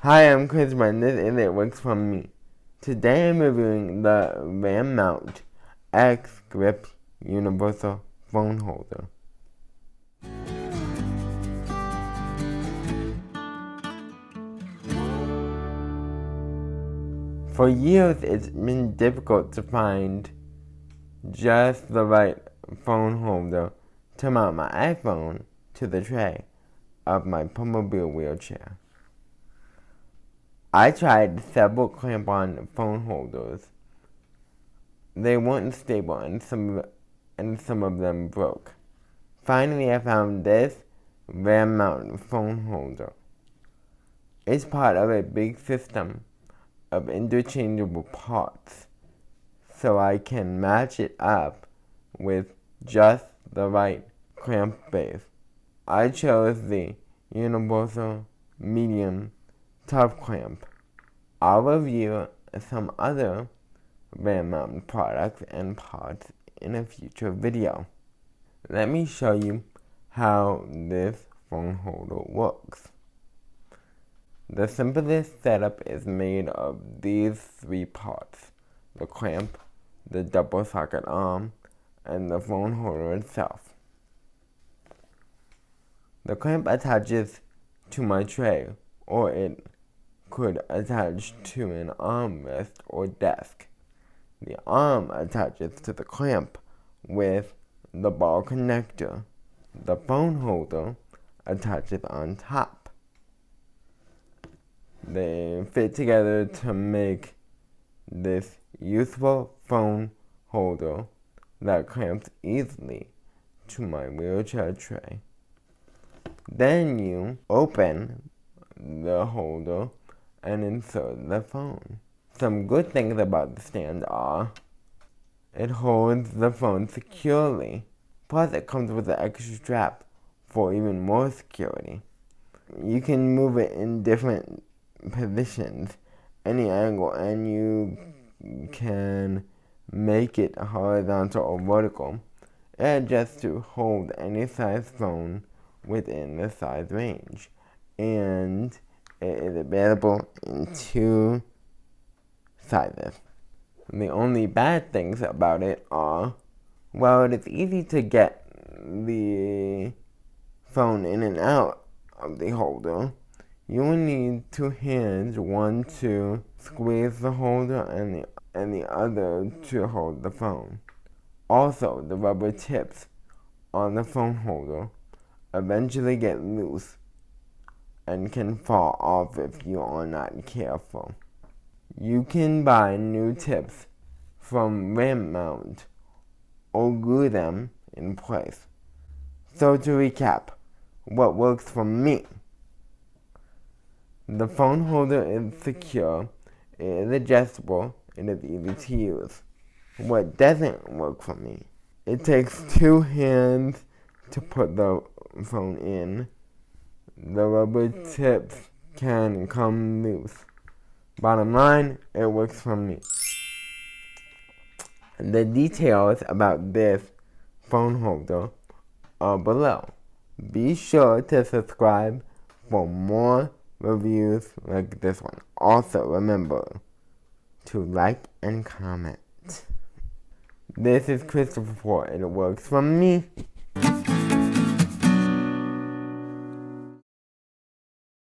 Hi, I'm Chris Brendan and it works for me. Today I'm reviewing the RAM Mount X Grip Universal Phone Holder. For years it's been difficult to find just the right phone holder to mount my iPhone to the tray of my Pumobile wheelchair. I tried several clamp-on phone holders. They weren't stable and some of them broke. Finally, I found this RAM mount phone holder. It's part of a big system of interchangeable parts, so I can match it up with just the right clamp base. I chose the Universal Medium Tough Clamp. I'll review some other RAM mount products and parts in a future video. Let me show you how this phone holder works. The simplest setup is made of these three parts: the clamp, the double socket arm, and the phone holder itself. The clamp attaches to my tray, or it could attach to an armrest or desk. The arm attaches to the clamp with the ball connector. The phone holder attaches on top. They fit together to make this useful phone holder that clamps easily to my wheelchair tray. Then you open the holder and insert the phone. Some good things about the stand are it holds the phone securely. Plus, it comes with an extra strap for even more security. You can move it in different positions, any angle, and you can make it horizontal or vertical. It adjusts to hold any size phone within the size range, and it is available in 2 sizes. The only bad things about it are, well, it is easy to get the phone in and out of the holder. You will need 2 hands, one to squeeze the holder and the other to hold the phone. Also, the rubber tips on the phone holder eventually get loose and can fall off if you are not careful. You can buy new tips from RAM Mount or glue them in place. So to recap, what works for me: the phone holder is secure, it is adjustable, it is easy to use. What doesn't work for me: it takes 2 hands to put the phone in. The rubber tips can come loose. Bottom line, it works for me. The details about this phone holder are below. Be sure to subscribe for more reviews like this one. Also, remember to like and comment. This is Christopher Ford, and it works for me.